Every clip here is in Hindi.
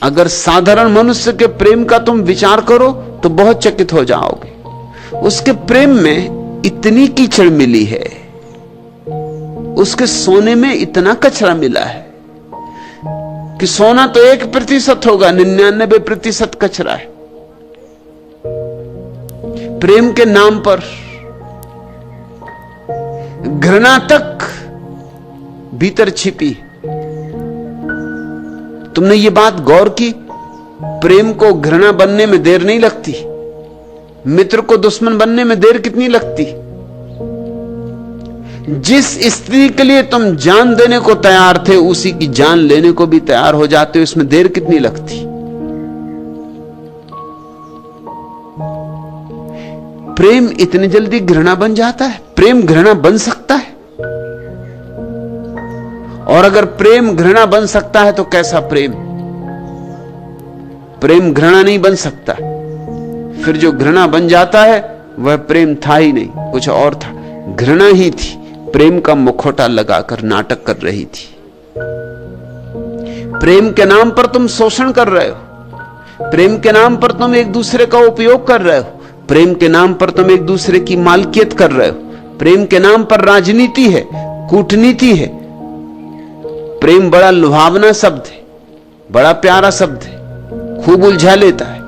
अगर साधारण मनुष्य के प्रेम का तुम विचार करो तो बहुत चकित हो जाओगे। उसके प्रेम में इतनी कीचड़ मिली है, उसके सोने में इतना कचरा मिला है कि सोना तो 1% होगा, 99% कचरा है। प्रेम के नाम पर घृणा तक भीतर छिपी। तुमने ये बात गौर की? प्रेम को घृणा बनने में देर नहीं लगती, मित्र को दुश्मन बनने में देर कितनी लगती। जिस स्त्री के लिए तुम जान देने को तैयार थे उसी की जान लेने को भी तैयार हो जाते हो, इसमें देर कितनी लगती। प्रेम इतनी जल्दी घृणा बन जाता है? प्रेम घृणा बन सकता है? और अगर प्रेम घृणा बन सकता है तो कैसा प्रेम? प्रेम घृणा नहीं बन सकता। फिर जो घृणा बन जाता है वह प्रेम था ही नहीं, कुछ और था। घृणा ही थी, प्रेम का मुखौटा लगाकर नाटक कर रही थी। प्रेम के नाम पर तुम शोषण कर रहे हो, प्रेम के नाम पर तुम एक दूसरे का उपयोग कर रहे हो, प्रेम के नाम पर तुम एक दूसरे की मालकियत कर रहे हो, प्रेम के नाम पर राजनीति है, कूटनीति है। प्रेम बड़ा लुभावना शब्द है, बड़ा प्यारा शब्द है, खूब उलझा लेता है।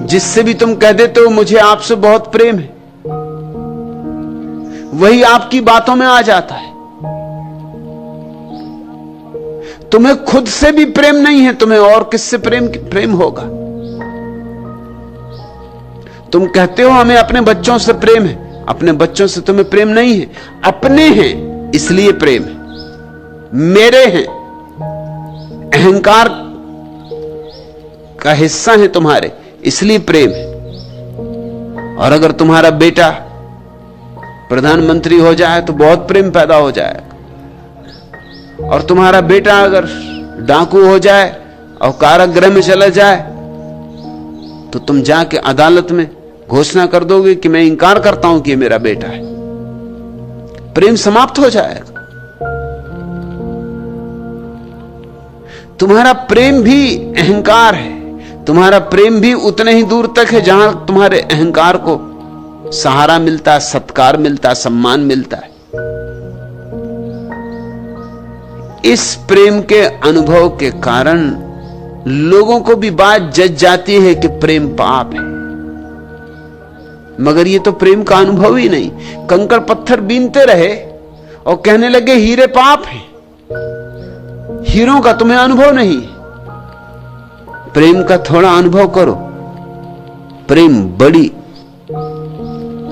जिससे भी तुम कह देते हो मुझे आपसे बहुत प्रेम है, वही आपकी बातों में आ जाता है। तुम्हें खुद से भी प्रेम नहीं है, तुम्हें और किससे प्रेम होगा? तुम कहते हो हमें अपने बच्चों से प्रेम है, अपने बच्चों से तुम्हें प्रेम नहीं है। अपने हैं इसलिए प्रेम है, मेरे हैं, अहंकार का हिस्सा है तुम्हारे, इसलिए प्रेम है। और अगर तुम्हारा बेटा प्रधानमंत्री हो जाए तो बहुत प्रेम पैदा हो जाएगा, और तुम्हारा बेटा अगर डाकू हो जाए और कारागृह में चला जाए तो तुम जाके अदालत में घोषणा कर दोगे कि मैं इंकार करता हूं कि ये मेरा बेटा है। प्रेम समाप्त हो जाएगा। तुम्हारा प्रेम भी अहंकार है, तुम्हारा प्रेम भी उतने ही दूर तक है जहां तुम्हारे अहंकार को सहारा मिलता, सत्कार मिलता, सम्मान मिलता है। इस प्रेम के अनुभव के कारण लोगों को भी बात जज जाती है कि प्रेम पाप है, मगर ये तो प्रेम का अनुभव ही नहीं। कंकड़ पत्थर बीनते रहे और कहने लगे हीरे पाप है, हीरों का तुम्हें अनुभव नहीं। प्रेम का थोड़ा अनुभव करो। प्रेम बड़ी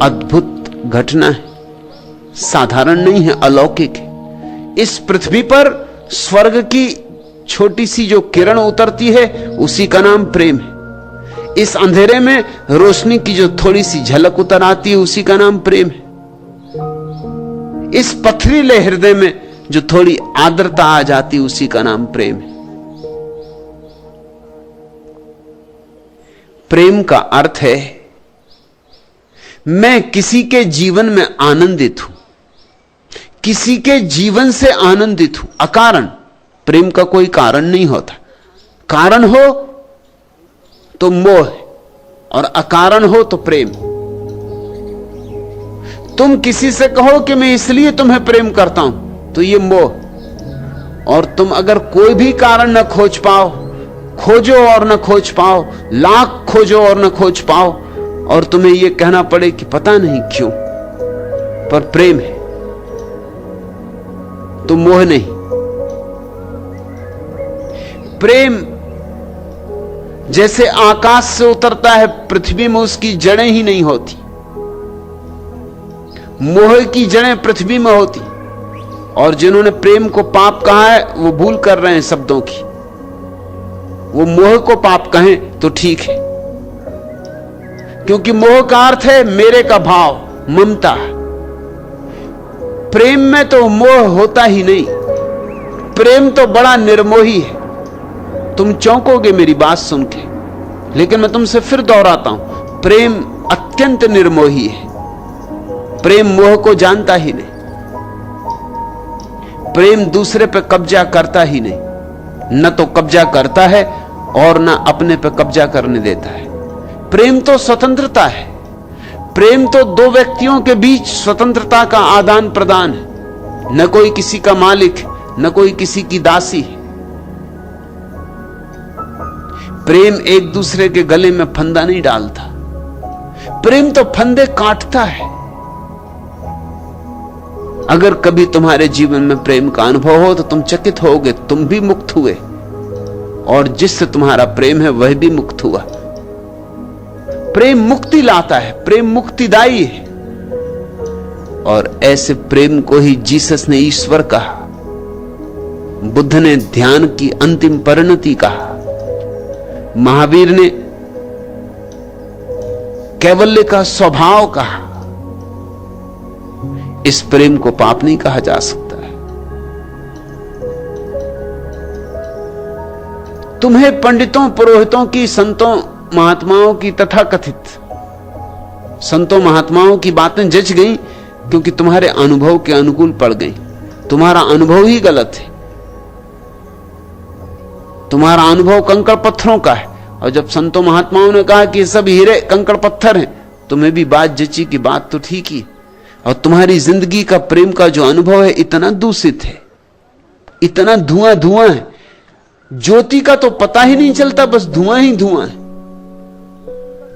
अद्भुत घटना है, साधारण नहीं है, अलौकिक है। इस पृथ्वी पर स्वर्ग की छोटी सी जो किरण उतरती है उसी का नाम प्रेम है। इस अंधेरे में रोशनी की जो थोड़ी सी झलक उतर आती है उसी का नाम प्रेम है। इस पथरीले हृदय में जो थोड़ी आर्द्रता आ जाती है उसी का नाम प्रेम है। प्रेम का अर्थ है मैं किसी के जीवन में आनंदित हूं, किसी के जीवन से आनंदित हूं, अकारण। प्रेम का कोई कारण नहीं होता। कारण हो तो मोह और अकारण हो तो प्रेम। तुम किसी से कहो कि मैं इसलिए तुम्हें प्रेम करता हूं तो ये मोह। और तुम अगर कोई भी कारण न खोज पाओ, खोजो और न खोज पाओ, लाख खोजो और न खोज पाओ, और तुम्हें यह कहना पड़े कि पता नहीं क्यों, पर प्रेम है तो मोह नहीं। प्रेम जैसे आकाश से उतरता है, पृथ्वी में उसकी जड़ें ही नहीं होती। मोह की जड़ें पृथ्वी में होती, और जिन्होंने प्रेम को पाप कहा है वो भूल कर रहे हैं शब्दों की। वो मोह को पाप कहें तो ठीक है, क्योंकि मोह का अर्थ है मेरे का भाव, ममता। प्रेम में तो मोह होता ही नहीं। प्रेम तो बड़ा निर्मोही है। तुम चौंकोगे मेरी बात सुन के, लेकिन मैं तुमसे फिर दोहराता हूं, प्रेम अत्यंत निर्मोही है। प्रेम मोह को जानता ही नहीं, प्रेम दूसरे पर कब्जा करता ही नहीं। न तो कब्जा करता है और न अपने पे कब्जा करने देता है। प्रेम तो स्वतंत्रता है। प्रेम तो दो व्यक्तियों के बीच स्वतंत्रता का आदान प्रदान है। न कोई किसी का मालिक, न कोई किसी की दासी है। प्रेम एक दूसरे के गले में फंदा नहीं डालता। प्रेम तो फंदे काटता है। अगर कभी तुम्हारे जीवन में प्रेम का अनुभव हो तो तुम चकित होगे, तुम भी मुक्त हुए और जिससे तुम्हारा प्रेम है वह भी मुक्त हुआ। प्रेम मुक्ति लाता है, प्रेम मुक्तिदायी है। और ऐसे प्रेम को ही जीसस ने ईश्वर कहा, बुद्ध ने ध्यान की अंतिम परिणति कहा, महावीर ने कैवल्य का स्वभाव कहा। इस प्रेम को पाप नहीं कहा जा सकता है। तुम्हें पंडितों, पुरोहितों की, संतों, महात्माओं की, तथाकथित संतों महात्माओं की बातें जच गई क्योंकि तुम्हारे अनुभव के अनुकूल पड़ गई। तुम्हारा अनुभव ही गलत है। तुम्हारा अनुभव कंकड़ पत्थरों का है। और जब संतों महात्माओं ने कहा कि सब हीरे कंकड़ पत्थर हैं, तुम्हें भी बात जची कि बात तो ठीक ही। और तुम्हारी जिंदगी का प्रेम का जो अनुभव है इतना दूषित है, इतना धुआं धुआं है, ज्योति का तो पता ही नहीं चलता, बस धुआं ही धुआं है।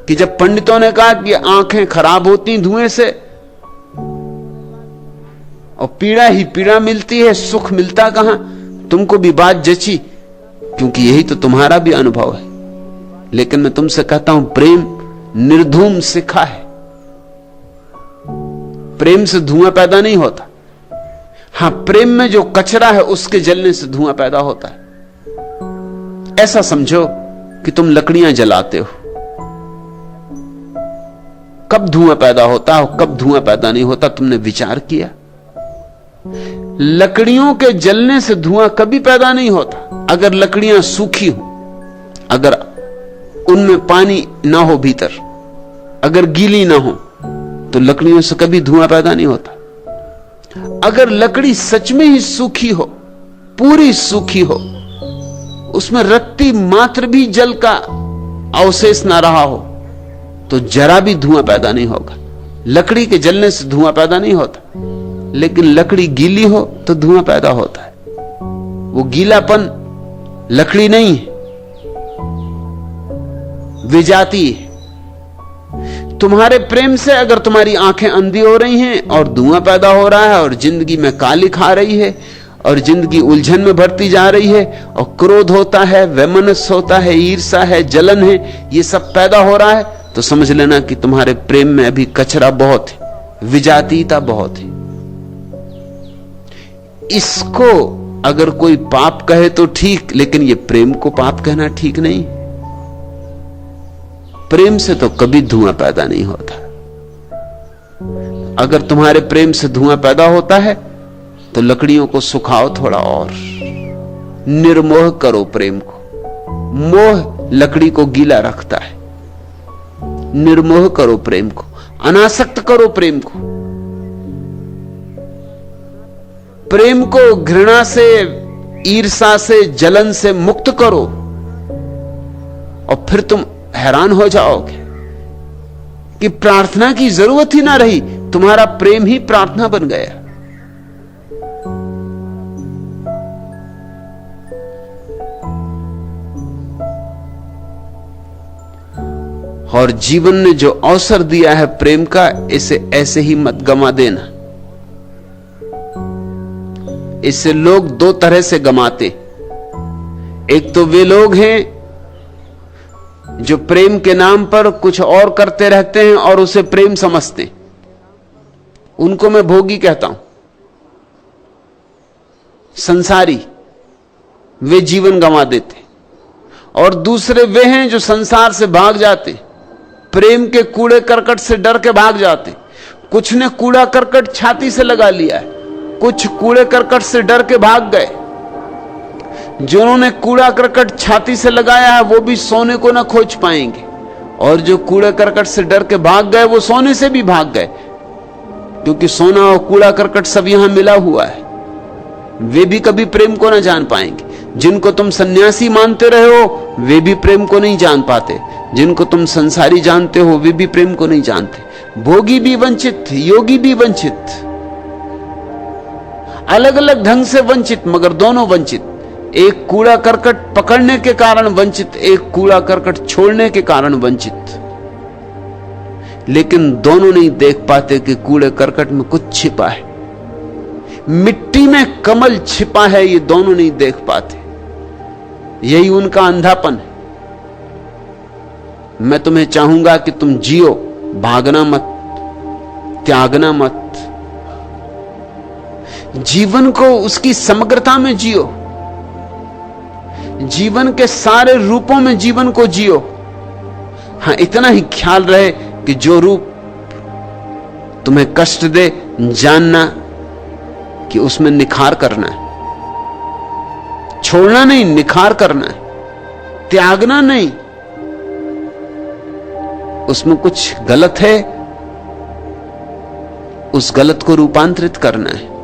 कि जब पंडितों ने कहा कि आंखें खराब होती धुएं से और पीड़ा ही पीड़ा मिलती है, सुख मिलता कहां, तुमको भी बात जची क्योंकि यही तो तुम्हारा भी अनुभव है। लेकिन मैं तुमसे कहता हूं, प्रेम निर्धूम शिखा है। प्रेम से धुआं पैदा नहीं होता। हां, प्रेम में जो कचरा है उसके जलने से धुआं पैदा होता है। ऐसा समझो कि तुम लकड़ियां जलाते हो, कब धुआं पैदा होता है और कब धुआं पैदा नहीं होता, तुमने विचार किया? लकड़ियों के जलने से धुआं कभी पैदा नहीं होता। अगर लकड़ियां सूखी हो, अगर उनमें पानी ना हो भीतर, अगर गीली ना हो, तो लकड़ियों से कभी धुआं पैदा नहीं होता। अगर लकड़ी सच में ही सूखी हो, पूरी सूखी हो, उसमें रत्ती मात्र भी जल का अवशेष ना रहा हो, तो जरा भी धुआं पैदा नहीं होगा। लकड़ी के जलने से धुआं पैदा नहीं होता। लेकिन लकड़ी गीली हो तो धुआं पैदा होता है। वो गीलापन लकड़ी नहीं है, विजाती है। तुम्हारे प्रेम से अगर तुम्हारी आंखें अंधी हो रही हैं और धुआं पैदा हो रहा है और जिंदगी में काली खा रही है और जिंदगी उलझन में भरती जा रही है और क्रोध होता है, वैमनस्य होता है, ईर्ष्या है, जलन है, ये सब पैदा हो रहा है, तो समझ लेना कि तुम्हारे प्रेम में अभी कचरा बहुत है, विजातीयता बहुत है। इसको अगर कोई पाप कहे तो ठीक, लेकिन ये प्रेम को पाप कहना ठीक नहीं। प्रेम से तो कभी धुआं पैदा नहीं होता। अगर तुम्हारे प्रेम से धुआं पैदा होता है तो लकड़ियों को सुखाओ थोड़ा और, निर्मोह करो प्रेम को। मोह लकड़ी को गीला रखता है। निर्मोह करो प्रेम को, अनासक्त करो प्रेम को। प्रेम को घृणा से, ईर्ष्या से, जलन से मुक्त करो और फिर तुम हैरान हो जाओगे कि प्रार्थना की जरूरत ही ना रही, तुम्हारा प्रेम ही प्रार्थना बन गया। और जीवन ने जो अवसर दिया है प्रेम का, इसे ऐसे ही मत गंवा देना। इससे लोग दो तरह से गंवाते। एक तो वे लोग हैं जो प्रेम के नाम पर कुछ और करते रहते हैं और उसे प्रेम समझते, उनको मैं भोगी कहता हूं, संसारी, वे जीवन गंवा देते। और दूसरे वे हैं जो संसार से भाग जाते, प्रेम के कूड़े करकट से डर के भाग जाते। कुछ ने कूड़ा करकट छाती से लगा लिया है, कुछ कूड़े करकट से डर के भाग गए। जिन्होंने कूड़ा करकट छाती से लगाया है वो भी सोने को ना खोज पाएंगे, और जो कूड़ा करकट से डर के भाग गए वो सोने से भी भाग गए, क्योंकि सोना और कूड़ा करकट सब यहां मिला हुआ है। वे भी कभी प्रेम को ना जान पाएंगे। जिनको तुम सन्यासी मानते रहे हो वे भी प्रेम को नहीं जान पाते, जिनको तुम संसारी जानते हो वे भी प्रेम को नहीं जानते। भोगी भी वंचित, योगी भी वंचित, अलग अलग ढंग से वंचित, मगर दोनों वंचित। एक कूड़ा करकट पकड़ने के कारण वंचित, एक कूड़ा करकट छोड़ने के कारण वंचित। लेकिन दोनों नहीं देख पाते कि कूड़े करकट में कुछ छिपा है, मिट्टी में कमल छिपा है, ये दोनों नहीं देख पाते। यही उनका अंधापन है। मैं तुम्हें चाहूंगा कि तुम जियो, भागना मत, त्यागना मत। जीवन को उसकी समग्रता में जियो, जीवन के सारे रूपों में जीवन को जियो। हां, इतना ही ख्याल रहे कि जो रूप तुम्हें कष्ट दे, जानना कि उसमें निखार करना है, छोड़ना नहीं, निखार करना है, त्यागना नहीं। उसमें कुछ गलत है, उस गलत को रूपांतरित करना है।